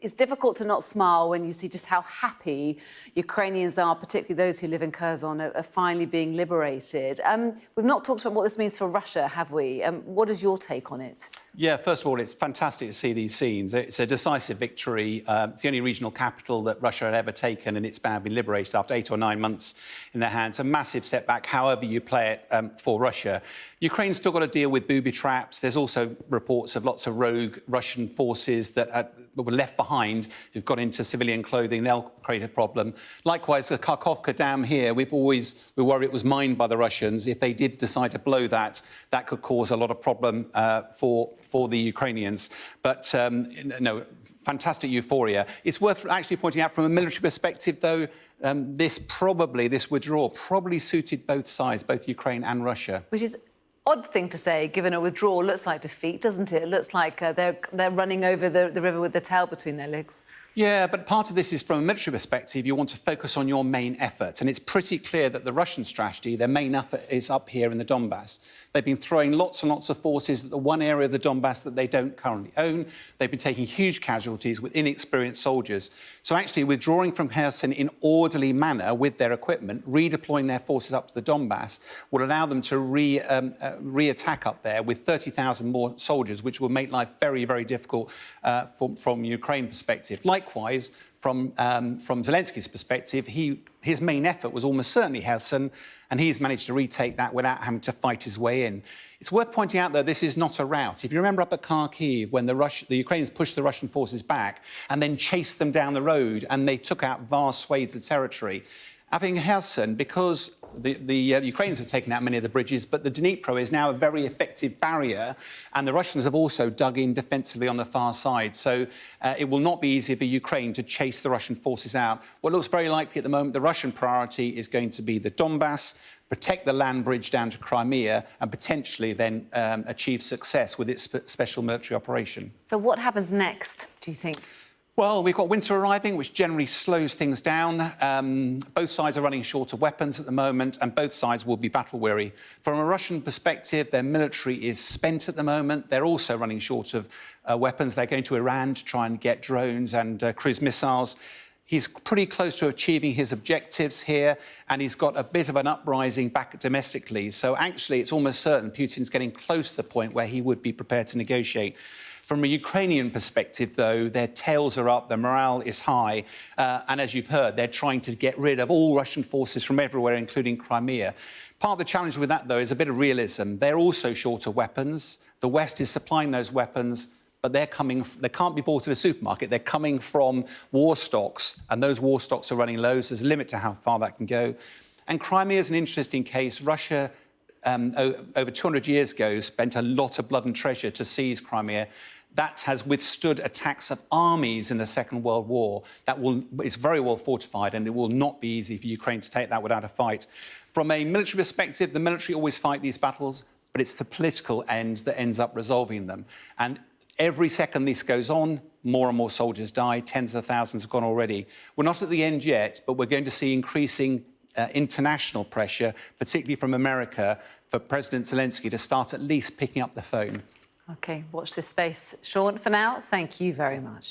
It's difficult to not smile when you see just how happy Ukrainians are, particularly those who live in Kherson, are finally being liberated. We've not talked about what this means for Russia, have we? What is your take on it? Yeah, first of all, it's fantastic to see these scenes. It's a decisive victory. It's the only regional capital that Russia had ever taken, and it's now been liberated after 8 or 9 months in their hands. A massive setback, however you play it, for Russia. Ukraine's still got to deal with booby traps. There's also reports of lots of rogue Russian forces that were left behind who've got into civilian clothing. They'll create a problem. Likewise, the Kharkovka dam here, we worry it was mined by the Russians. If they did decide to blow that, that could cause a lot of problem for the Ukrainians. But, no, fantastic euphoria. It's worth actually pointing out from a military perspective, though, this withdrawal probably suited both sides, both Ukraine and Russia. Which is odd thing to say, given a withdrawal looks like defeat, doesn't it? It looks like they're running over the river with the tail between their legs. Yeah, but part of this is from a military perspective, you want to focus on your main effort. And it's pretty clear that the Russian strategy, their main effort is up here in the Donbass. They've been throwing lots and lots of forces at the one area of the Donbass that they don't currently own. They've been taking huge casualties with inexperienced soldiers. So actually withdrawing from Kherson in orderly manner with their equipment, redeploying their forces up to the Donbass, will allow them to re-attack up there with 30,000 more soldiers, which will make life very, very difficult from Ukraine perspective. Likewise, from Zelensky's perspective, his main effort was almost certainly Kherson, and he's managed to retake that without having to fight his way in. It's worth pointing out, though, this is not a rout. If you remember up at Kharkiv, when the Ukrainians pushed the Russian forces back and then chased them down the road, and they took out vast swathes of territory. Having Kherson, because the Ukrainians have taken out many of the bridges, but the Dnipro is now a very effective barrier, and the Russians have also dug in defensively on the far side. So it will not be easy for Ukraine to chase the Russian forces out. What looks very likely at the moment, the Russian priority is going to be the Donbass, protect the land bridge down to Crimea, and potentially then achieve success with its special military operation. So what happens next, do you think? Well, we've got winter arriving, which generally slows things down. Both sides are running short of weapons at the moment, and both sides will be battle-weary. From a Russian perspective, their military is spent at the moment. They're also running short of weapons. They're going to Iran to try and get drones and cruise missiles. He's pretty close to achieving his objectives here, and he's got a bit of an uprising back domestically. So actually, it's almost certain Putin's getting close to the point where he would be prepared to negotiate. From a Ukrainian perspective, though, their tails are up, their morale is high, and as you've heard, they're trying to get rid of all Russian forces from everywhere, including Crimea. Part of the challenge with that, though, is a bit of realism. They're also short of weapons. The West is supplying those weapons, but they can't be bought at a supermarket. They're coming from war stocks, and those war stocks are running low, so there's a limit to how far that can go. And Crimea is an interesting case. Russia, over 200 years ago, spent a lot of blood and treasure to seize Crimea. That has withstood attacks of armies in the Second World War. It's very well fortified, and it will not be easy for Ukraine to take that without a fight. From a military perspective, the military always fight these battles, but it's the political end that ends up resolving them. And every second this goes on, more and more soldiers die. Tens of thousands have gone already. We're not at the end yet, but we're going to see increasing international pressure, particularly from America, for President Zelensky to start at least picking up the phone. OK, watch this space. Sean, for now, thank you very much.